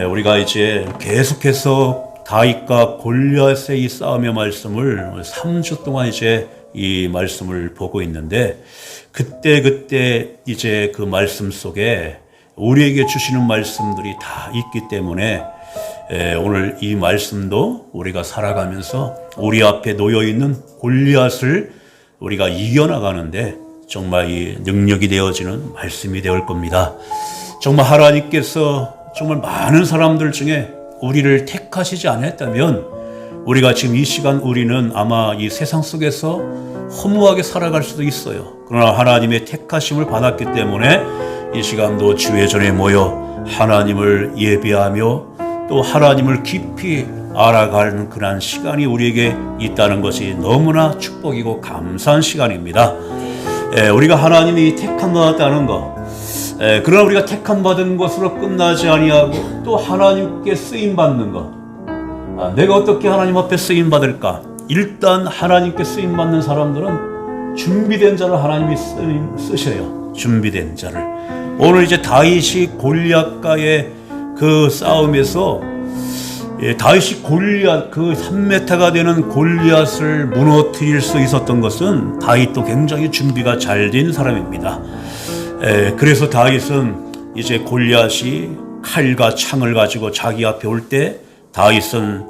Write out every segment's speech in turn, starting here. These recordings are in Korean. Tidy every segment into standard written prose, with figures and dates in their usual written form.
우리가 이제 계속해서 다윗과 골리앗의 이 싸움의 말씀을 3주 동안 이제 이 말씀을 보고 있는데, 그때 이제 그 말씀 속에 우리에게 주시는 말씀들이 다 있기 때문에 오늘 이 말씀도 우리가 살아가면서 우리 앞에 놓여 있는 골리앗을 우리가 이겨나가는데 정말 이 능력이 되어지는 말씀이 되올 겁니다. 정말 하나님께서 정말 많은 사람들 중에 우리를 택하시지 않았다면 우리가 지금 이 시간 우리는 아마 이 세상 속에서 허무하게 살아갈 수도 있어요. 그러나 하나님의 택하심을 받았기 때문에 이 시간도 주의 전에 모여 하나님을 예배하며 또 하나님을 깊이 알아가는 그런 시간이 우리에게 있다는 것이 너무나 축복이고 감사한 시간입니다. 우리가 하나님이 택함 받았다는 것, 그러나 우리가 택함 받은 것으로 끝나지 아니하고 또 하나님께 쓰임 받는 것. 내가 어떻게 하나님 앞에 쓰임 받을까? 일단 하나님께 쓰임 받는 사람들은 준비된 자를 하나님이 쓰셔요. 준비된 자를. 오늘 이제 다윗이 골리앗과의 그 싸움에서 다윗이 골리앗, 그 3m가 되는 골리앗을 무너뜨릴 수 있었던 것은 다윗도 굉장히 준비가 잘 된 사람입니다. 그래서 다윗은 이제 골리앗이 칼과 창을 가지고 자기 앞에 올 때 다윗은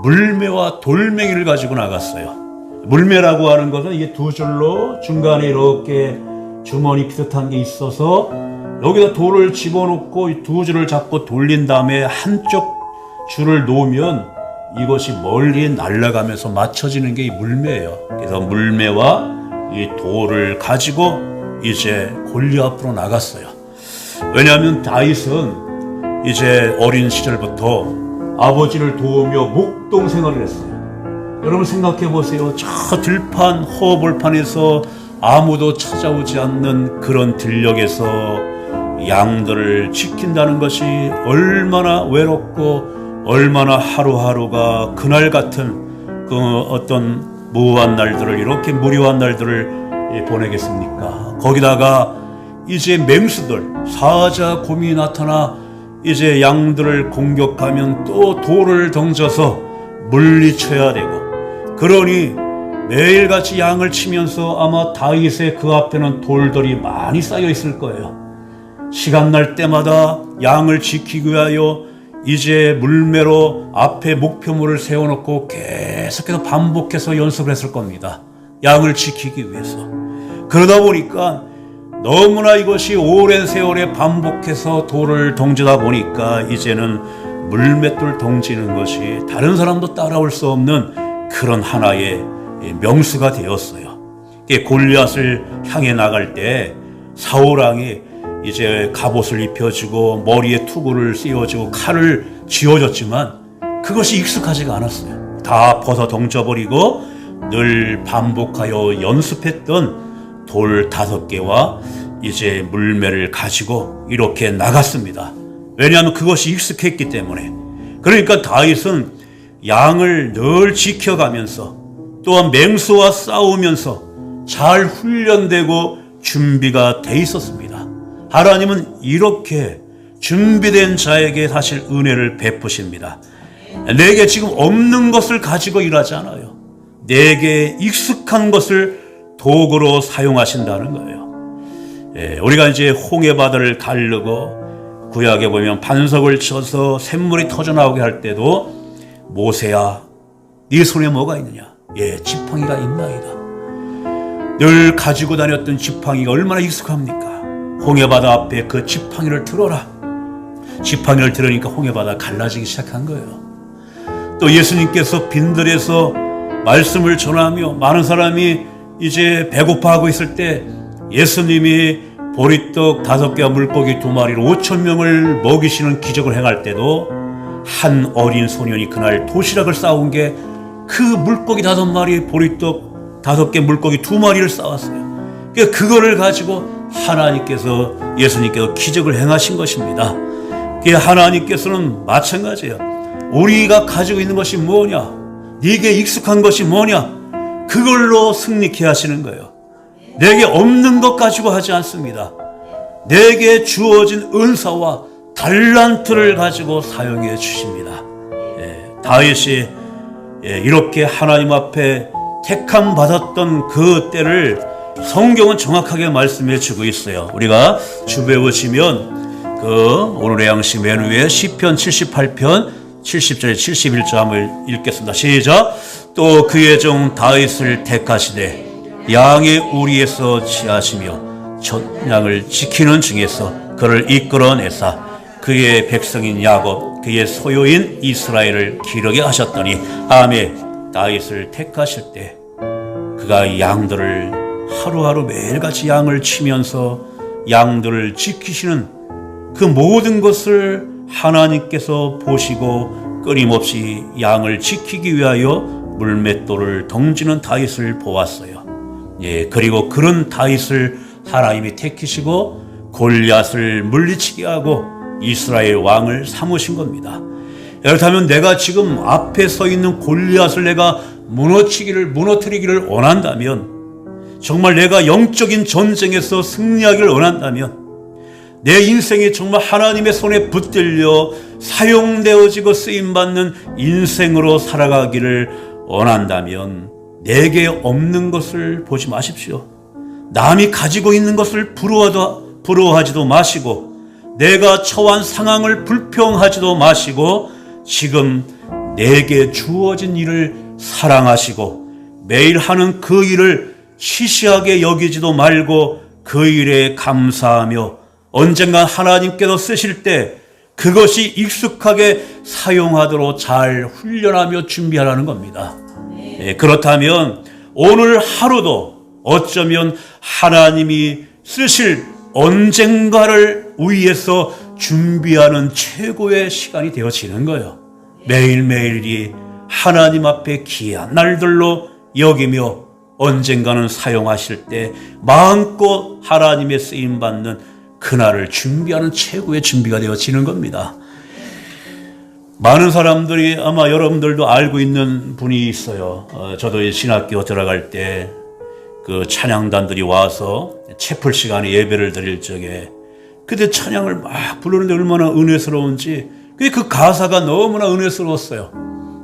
물매와 돌멩이를 가지고 나갔어요. 물매라고 하는 것은 이게 두 줄로 중간에 이렇게 주머니 비슷한 게 있어서 여기다 돌을 집어넣고 두 줄을 잡고 돌린 다음에 한쪽 줄을 놓으면 이것이 멀리 날아가면서 맞춰지는 게 이 물매예요. 그래서 물매와 이 돌을 가지고 이제 골리앗 앞으로 나갔어요. 왜냐하면 다윗은 이제 어린 시절부터 아버지를 도우며 목동 생활을 했어요. 여러분 생각해 보세요. 저 들판 허벌판에서 아무도 찾아오지 않는 그런 들녘에서 양들을 지킨다는 것이 얼마나 외롭고 얼마나 하루하루가 그날 같은 그 어떤 무한 날들을, 이렇게 무료한 날들을 보내겠습니까? 거기다가 이제 맹수들, 사자곰이 나타나 이제 양들을 공격하면 또 돌을 던져서 물리쳐야 되고, 그러니 매일같이 양을 치면서 아마 다윗의 그 앞에는 돌들이 많이 쌓여 있을 거예요. 시간 날 때마다 양을 지키기 위하여 이제 물매로 앞에 목표물을 세워놓고 계속해서 반복해서 연습을 했을 겁니다. 양을 지키기 위해서. 그러다 보니까 너무나 이것이 오랜 세월에 반복해서 돌을 던지다 보니까 이제는 물맷돌 던지는 것이 다른 사람도 따라올 수 없는 그런 하나의 명수가 되었어요. 골리앗을 향해 나갈 때 사울왕이 이제 갑옷을 입혀주고 머리에 투구를 씌워주고 칼을 쥐어줬지만 그것이 익숙하지가 않았어요. 다 벗어 던져버리고 늘 반복하여 연습했던 돌 5개와 이제 물매를 가지고 이렇게 나갔습니다. 왜냐하면 그것이 익숙했기 때문에. 그러니까 다윗은 양을 늘 지켜가면서 또한 맹수와 싸우면서 잘 훈련되고 준비가 돼 있었습니다. 하나님은 이렇게 준비된 자에게 사실 은혜를 베푸십니다. 내게 지금 없는 것을 가지고 일하지 않아요. 내게 익숙한 것을 도구로 사용하신다는 거예요. 우리가 이제 홍해바다를 가르고 구약에 보면 반석을 쳐서 샘물이 터져나오게 할 때도 모세야, 네 손에 뭐가 있느냐? 지팡이가 있나이다. 늘 가지고 다녔던 지팡이가 얼마나 익숙합니까? 홍해바다 앞에 그 지팡이를 들어라. 지팡이를 들으니까 홍해바다 갈라지기 시작한 거예요. 또 예수님께서 빈들에서 말씀을 전하며 많은 사람이 이제 배고파하고 있을 때 예수님이 보리떡 5개와 물고기 2마리로 5,000명을 먹이시는 기적을 행할 때도 한 어린 소년이 그날 도시락을 싸온 게 그 물고기 5마리, 보리떡 5개, 물고기 2마리를 싸왔어요. 그거를 가지고 하나님께서, 예수님께서 기적을 행하신 것입니다. 하나님께서는 마찬가지예요. 우리가 가지고 있는 것이 뭐냐? 네게 익숙한 것이 뭐냐? 그걸로 승리케 하시는 거예요. 내게 없는 것 가지고 하지 않습니다. 내게 주어진 은사와 달란트를 가지고 사용해 주십니다. 다윗이 이렇게 하나님 앞에 택함 받았던 그 때를 성경은 정확하게 말씀해 주고 있어요. 우리가 주배 보시면 오늘의 양식 맨 위에 시편 78편 70절에 71절 한번 읽겠습니다. 시작. 또 그의 종 다윗을 택하시되 양의 우리에서 지하시며 전양을 지키는 중에서 그를 이끌어내사 그의 백성인 야곱 그의 소유인 이스라엘을 기르게 하셨더니 아멘. 다윗을 택하실 때 그가 양들을 하루하루 매일같이 양을 치면서 양들을 지키시는 그 모든 것을 하나님께서 보시고 끊임없이 양을 지키기 위하여 물맷돌을 던지는 다윗을 보았어요. 그리고 그런 다윗을 하나님이 택히시고 골리앗을 물리치게 하고 이스라엘 왕을 삼으신 겁니다. 그렇다면 내가 지금 앞에 서 있는 골리앗을 내가 무너뜨리기를 원한다면, 정말 내가 영적인 전쟁에서 승리하기를 원한다면, 내 인생이 정말 하나님의 손에 붙들려 사용되어지고 쓰임받는 인생으로 살아가기를 원한다면 내게 없는 것을 보지 마십시오. 남이 가지고 있는 것을 부러워하지도 마시고 내가 처한 상황을 불평하지도 마시고 지금 내게 주어진 일을 사랑하시고 매일 하는 그 일을 시시하게 여기지도 말고 그 일에 감사하며 언젠가 하나님께서 쓰실 때 그것이 익숙하게 사용하도록 잘 훈련하며 준비하라는 겁니다. 그렇다면 오늘 하루도 어쩌면 하나님이 쓰실 언젠가를 위해서 준비하는 최고의 시간이 되어지는 거예요. 매일매일이 하나님 앞에 귀한 날들로 여기며 언젠가는 사용하실 때 마음껏 하나님의 쓰임받는 그날을 준비하는 최고의 준비가 되어지는 겁니다. 많은 사람들이 아마 여러분들도 알고 있는 분이 있어요. 저도 신학교 들어갈 때 그 찬양단들이 와서 채플 시간에 예배를 드릴 적에 그때 찬양을 막 부르는데 얼마나 은혜스러운지, 그 가사가 너무나 은혜스러웠어요.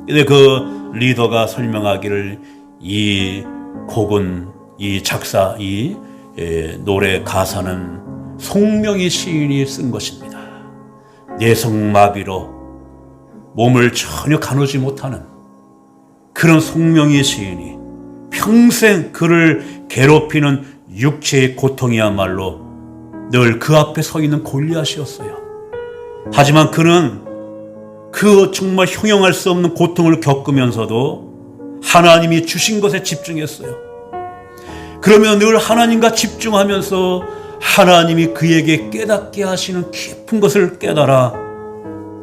근데 그 리더가 설명하기를 이 곡은, 이 작사, 이 노래 가사는 송명희 시인이 쓴 것입니다. 내성마비로 몸을 전혀 가누지 못하는 그런 송명희 시인이 평생 그를 괴롭히는 육체의 고통이야말로 늘 그 앞에 서 있는 골리앗이었어요. 하지만 그는 그 정말 형용할 수 없는 고통을 겪으면서도 하나님이 주신 것에 집중했어요. 그러면 늘 하나님과 집중하면서 하나님이 그에게 깨닫게 하시는 깊은 것을 깨달아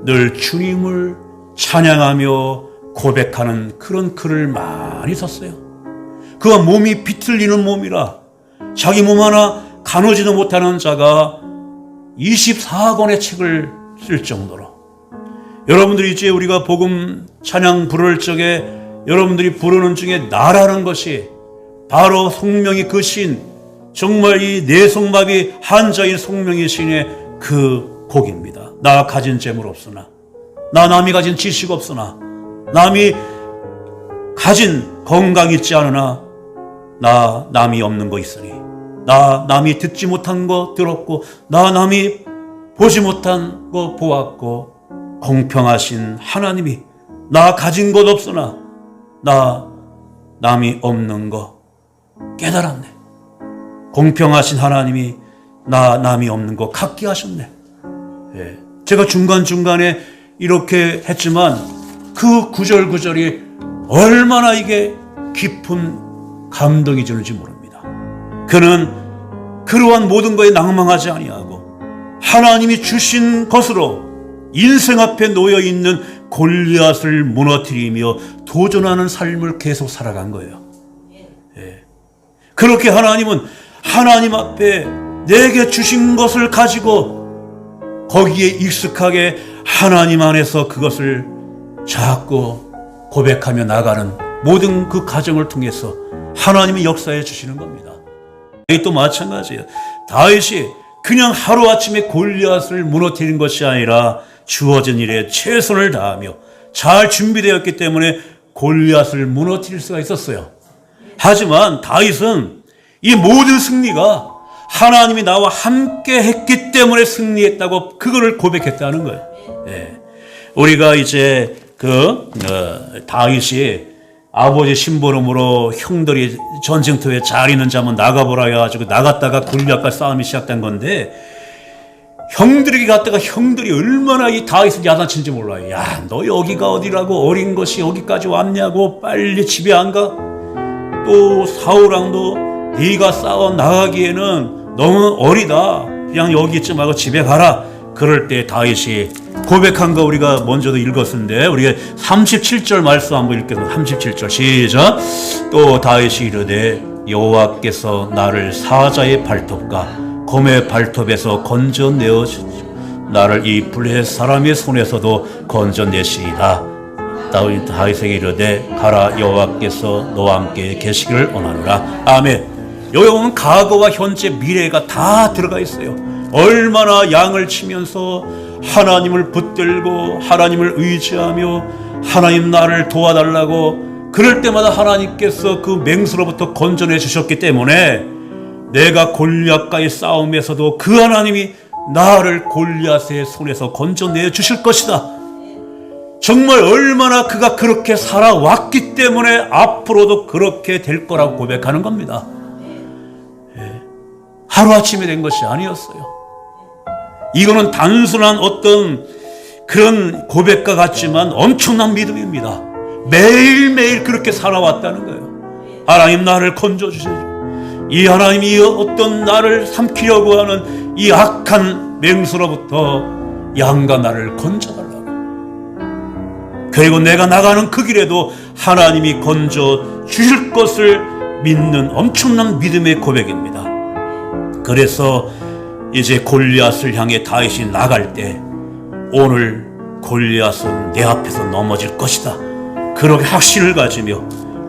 늘 주님을 찬양하며 고백하는 그런 글을 많이 썼어요. 그가 몸이 비틀리는 몸이라 자기 몸 하나 가누지도 못하는 자가 24권의 책을 쓸 정도로, 여러분들이 이제 우리가 복음 찬양 부를 적에 여러분들이 부르는 중에 나라는 것이 바로 송명희 그 신, 정말 이 내성마비 환자인 송명희 신의 그 곡입니다. 나 가진 재물 없으나, 나 남이 가진 지식 없으나, 남이 가진 건강 있지 않으나 나 남이 없는 거 있으니, 나 남이 듣지 못한 거 들었고, 나 남이 보지 못한 거 보았고, 공평하신 하나님이 나 가진 것 없으나 나 남이 없는 거 깨달았네. 공평하신 하나님이 나 남이 없는 거 갖게 하셨네. 제가 중간중간에 이렇게 했지만 그 구절구절이 얼마나 이게 깊은 감동이 주는지 모릅니다. 그는 그러한 모든 것에 낭망하지 아니하고 하나님이 주신 것으로 인생 앞에 놓여있는 골리앗을 무너뜨리며 도전하는 삶을 계속 살아간 거예요. 그렇게 하나님은 하나님 앞에 내게 주신 것을 가지고 거기에 익숙하게 하나님 안에서 그것을 자꾸 고백하며 나가는 모든 그 과정을 통해서 하나님이 역사해 주시는 겁니다. 또 마찬가지예요. 다윗이 그냥 하루아침에 골리앗을 무너뜨린 것이 아니라 주어진 일에 최선을 다하며 잘 준비되었기 때문에 골리앗을 무너뜨릴 수가 있었어요. 하지만 다윗은 이 모든 승리가 하나님이 나와 함께 했기 때문에 승리했다고 그거를 고백했다는 거예요. 예. 우리가 이제 다윗이 아버지 심부름으로 형들이 전쟁터에 잘 있는지 한번 나가보라 해가지고 나갔다가 골리앗과 싸움이 시작된 건데, 형들에게 갔다가 형들이 얼마나 이 다윗을 야단친지 몰라요. 야, 너 여기가 어디라고, 어린 것이 여기까지 왔냐고, 빨리 집에 안 가? 또 사울왕도 네가 싸워 나가기에는 너무 어리다, 그냥 여기 있지 말고 집에 가라. 그럴 때 다윗이 고백한 거 우리가 먼저도 읽었는데, 우리가 37절 말씀 한번 읽겠습니다. 37절 시작. 또 다윗이 이르되 여호와께서 나를 사자의 발톱과 곰의 발톱에서 건져내어 나를 이 블레셋 사람의 손에서도 건져내시리라. 다윗에게 이르되 가라, 여호와께서 너와 함께 계시기를 원하노라. 아멘. 여기 보면 과거와 현재 미래가 다 들어가 있어요. 얼마나 양을 치면서 하나님을 붙들고 하나님을 의지하며 하나님 나를 도와달라고 그럴 때마다 하나님께서 그 맹수로부터 건져내 주셨기 때문에 내가 골리앗과의 싸움에서도 그 하나님이 나를 골리앗의 손에서 건져내 주실 것이다. 정말 얼마나 그가 그렇게 살아왔기 때문에 앞으로도 그렇게 될 거라고 고백하는 겁니다. 하루아침에 된 것이 아니었어요. 이거는 단순한 어떤 그런 고백과 같지만 엄청난 믿음입니다. 매일매일 그렇게 살아왔다는 거예요. 하나님 나를 건져주세요. 이 하나님이 어떤 나를 삼키려고 하는 이 악한 맹수로부터 양과 나를 건져달라고. 그리고 내가 나가는 그 길에도 하나님이 건져 주실 것을 믿는 엄청난 믿음의 고백입니다. 그래서 이제 골리앗을 향해 다윗이 나갈 때 오늘 골리앗은 내 앞에서 넘어질 것이다, 그렇게 확신을 가지며,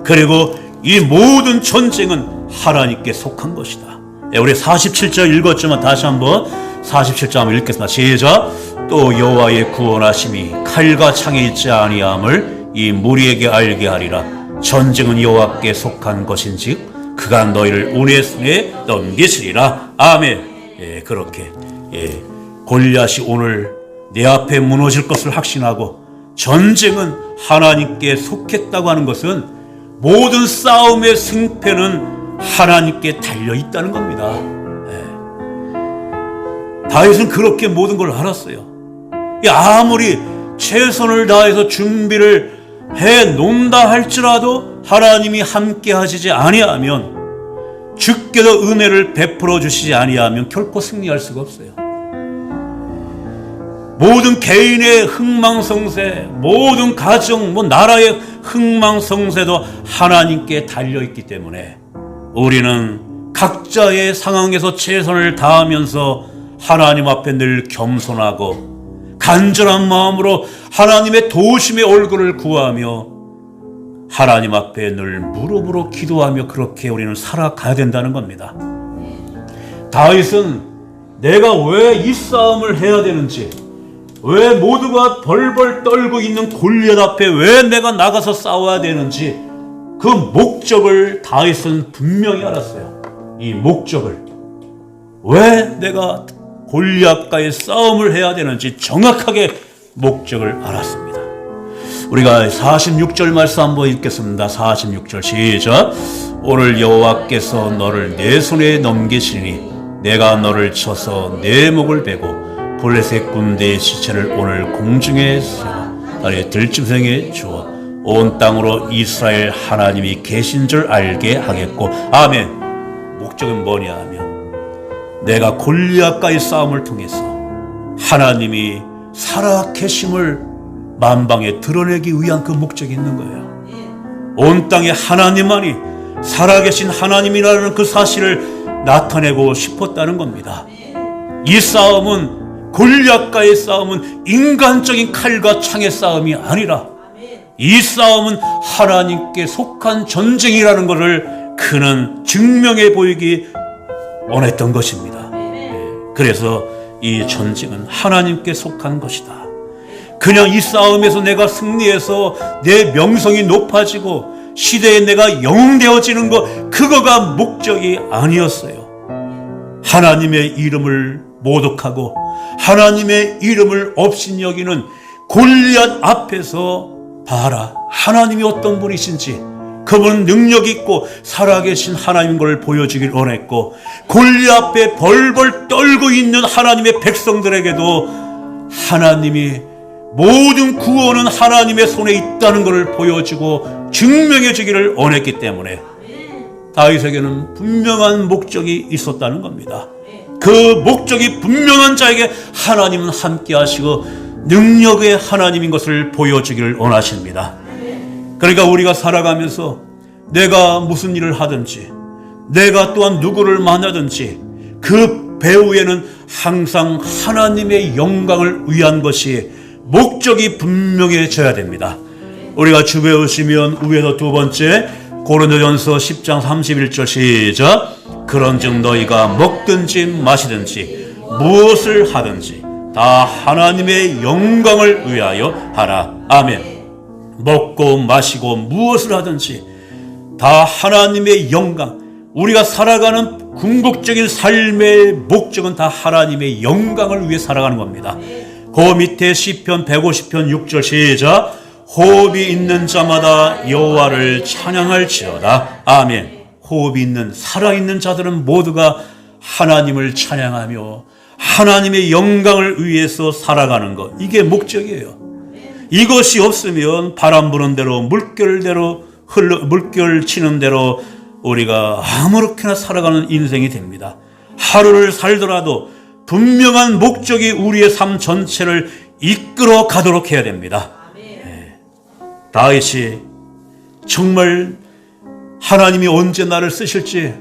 그리고 이 모든 전쟁은 하나님께 속한 것이다. 우리 47절 읽었지만 다시 한번 47절 한번 읽겠습니다. 시작. 또 여호와의 구원하심이 칼과 창에 있지 아니함을 이 무리에게 알게 하리라. 전쟁은 여호와께 속한 것인즉 그가 너희를 운의 손에 넘기시리라. 아멘. 그렇게 골리앗이 오늘 내 앞에 무너질 것을 확신하고 전쟁은 하나님께 속했다고 하는 것은 모든 싸움의 승패는 하나님께 달려있다는 겁니다. 다윗은 그렇게 모든 걸 알았어요. 아무리 최선을 다해서 준비를 해 놓는다 할지라도 하나님이 함께 하시지 아니하면, 주께서 은혜를 베풀어 주시지 아니하면 결코 승리할 수가 없어요. 모든 개인의 흥망성쇠, 모든 가정, 나라의 흥망성쇠도 하나님께 달려있기 때문에 우리는 각자의 상황에서 최선을 다하면서 하나님 앞에 늘 겸손하고 간절한 마음으로 하나님의 도우심의 얼굴을 구하며 하나님 앞에 늘 무릎으로 기도하며 그렇게 우리는 살아가야 된다는 겁니다. 다윗은 내가 왜 이 싸움을 해야 되는지, 왜 모두가 벌벌 떨고 있는 골리앗 앞에 왜 내가 나가서 싸워야 되는지 그 목적을 다윗은 분명히 알았어요. 이 목적을, 왜 내가 골리앗과의 싸움을 해야 되는지 정확하게 목적을 알았습니다. 우리가 46절 말씀 한번 읽겠습니다. 46절 시작. 오늘 여호와께서 너를 내 손에 넘기시니 내가 너를 쳐서 내 목을 베고 블레셋 군대의 시체를 오늘 공중에 세워 아래 들짐승에 주어 온 땅으로 이스라엘 하나님이 계신 줄 알게 하겠고. 아멘. 목적은 뭐냐 하면 내가 골리앗과의 싸움을 통해서 하나님이 살아 계심을 만방에 드러내기 위한 그 목적이 있는 거예요. 온 땅에 하나님만이 살아계신 하나님이라는 그 사실을 나타내고 싶었다는 겁니다. 이 싸움은, 골리앗과의 싸움은 인간적인 칼과 창의 싸움이 아니라 이 싸움은 하나님께 속한 전쟁이라는 것을 그는 증명해 보이기 원했던 것입니다. 그래서 이 전쟁은 하나님께 속한 것이다. 그냥 이 싸움에서 내가 승리해서 내 명성이 높아지고 시대에 내가 영웅되어지는 것, 그거가 목적이 아니었어요. 하나님의 이름을 모독하고 하나님의 이름을 업신여기는 골리앗 앞에서 봐라, 하나님이 어떤 분이신지, 그분은 능력 있고 살아계신 하나님인 걸 보여주길 원했고, 골리앗 앞에 벌벌 떨고 있는 하나님의 백성들에게도 하나님이 모든 구원은 하나님의 손에 있다는 것을 보여주고 증명해 주기를 원했기 때문에 다윗에게는 분명한 목적이 있었다는 겁니다. 그 목적이 분명한 자에게 하나님은 함께 하시고 능력의 하나님인 것을 보여주기를 원하십니다. 그러니까 우리가 살아가면서 내가 무슨 일을 하든지, 내가 또한 누구를 만나든지 그 배후에는 항상 하나님의 영광을 위한 것이 목적이 분명해져야 됩니다. 우리가 주 배우시면 위에서 두 번째 고린도전서 10장 31절 시작. 그런즉 너희가 먹든지 마시든지 무엇을 하든지 다 하나님의 영광을 위하여 하라. 아멘. 먹고 마시고 무엇을 하든지 다 하나님의 영광, 우리가 살아가는 궁극적인 삶의 목적은 다 하나님의 영광을 위해 살아가는 겁니다. 그 밑에 시편 150편 6절 시작. 호흡이 있는 자마다 여호와를 찬양할지어다. 아멘. 호흡이 있는 살아있는 자들은 모두가 하나님을 찬양하며 하나님의 영광을 위해서 살아가는 것, 이게 목적이에요. 이것이 없으면 바람 부는 대로 물결 치는 대로 우리가 아무렇게나 살아가는 인생이 됩니다. 하루를 살더라도 분명한 목적이 우리의 삶 전체를 이끌어 가도록 해야 됩니다. 다윗이 정말 하나님이 언제 나를 쓰실지,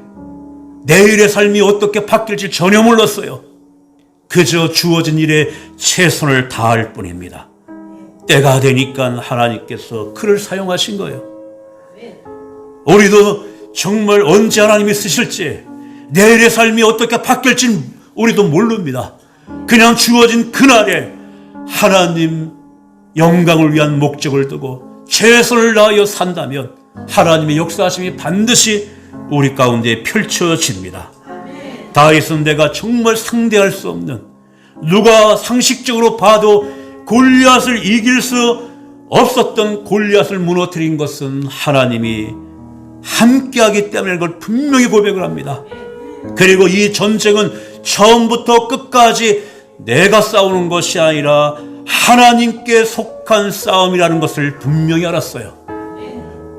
내일의 삶이 어떻게 바뀔지 전혀 몰랐어요. 그저 주어진 일에 최선을 다할 뿐입니다. 때가 되니까 하나님께서 그를 사용하신 거예요. 우리도 정말 언제 하나님이 쓰실지, 내일의 삶이 어떻게 바뀔지 우리도 모릅니다. 그냥 주어진 그날에 하나님 영광을 위한 목적을 두고 최선을 다하여 산다면 하나님의 역사하심이 반드시 우리 가운데 펼쳐집니다. 다윗은 내가 정말 상대할 수 없는, 누가 상식적으로 봐도 골리앗을 이길 수 없었던 골리앗을 무너뜨린 것은 하나님이 함께하기 때문에 그걸 분명히 고백을 합니다. 그리고 이 전쟁은 처음부터 끝까지 내가 싸우는 것이 아니라 하나님께 속한 싸움이라는 것을 분명히 알았어요.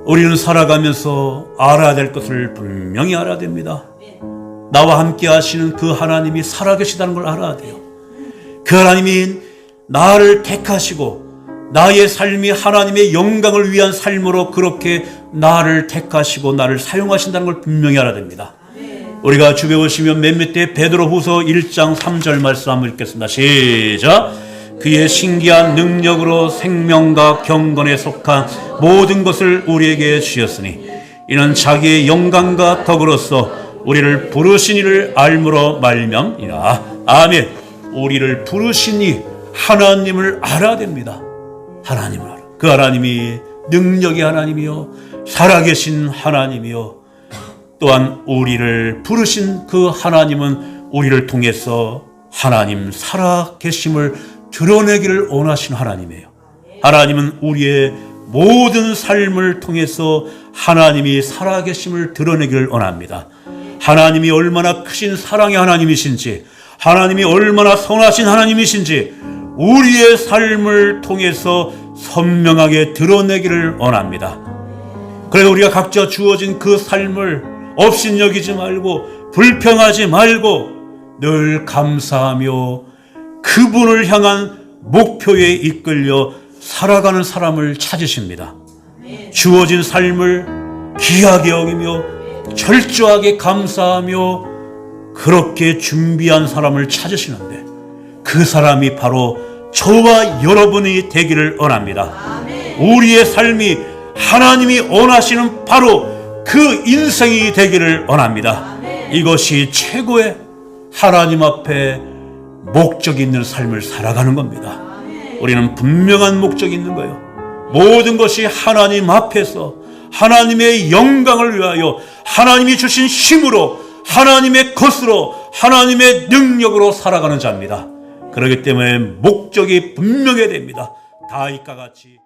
우리는 살아가면서 알아야 될 것을 분명히 알아야 됩니다. 나와 함께 하시는 그 하나님이 살아계시다는 걸 알아야 돼요. 그 하나님이 나를 택하시고 나의 삶이 하나님의 영광을 위한 삶으로 그렇게 나를 택하시고 나를 사용하신다는 걸 분명히 알아야 됩니다. 우리가 주변에 보시면 맨 밑에 베드로후서 1장 3절 말씀 한번 읽겠습니다. 시작. 그의 신기한 능력으로 생명과 경건에 속한 모든 것을 우리에게 주셨으니 이는 자기의 영광과 덕으로서 우리를 부르신 이를 알므로 말미암이라. 아멘. 우리를 부르신 이 하나님을 알아야 됩니다. 하나님을 알아. 그 하나님이 능력의 하나님이요 살아계신 하나님이요, 또한 우리를 부르신 그 하나님은 우리를 통해서 하나님 살아계심을 드러내기를 원하신 하나님이에요. 하나님은 우리의 모든 삶을 통해서 하나님이 살아계심을 드러내기를 원합니다. 하나님이 얼마나 크신 사랑의 하나님이신지, 하나님이 얼마나 선하신 하나님이신지 우리의 삶을 통해서 선명하게 드러내기를 원합니다. 그래서 우리가 각자 주어진 그 삶을 업신여기지 말고 불평하지 말고 늘 감사하며 그분을 향한 목표에 이끌려 살아가는 사람을 찾으십니다. 주어진 삶을 귀하게 여기며 철저하게 감사하며 그렇게 준비한 사람을 찾으시는데 그 사람이 바로 저와 여러분이 되기를 원합니다. 우리의 삶이 하나님이 원하시는 바로 그 인생이 되기를 원합니다. 이것이 최고의 하나님 앞에 목적이 있는 삶을 살아가는 겁니다. 우리는 분명한 목적이 있는 거예요. 모든 것이 하나님 앞에서 하나님의 영광을 위하여 하나님이 주신 힘으로 하나님의 것으로 하나님의 능력으로 살아가는 자입니다. 그렇기 때문에 목적이 분명해야 됩니다. 다윗과 같이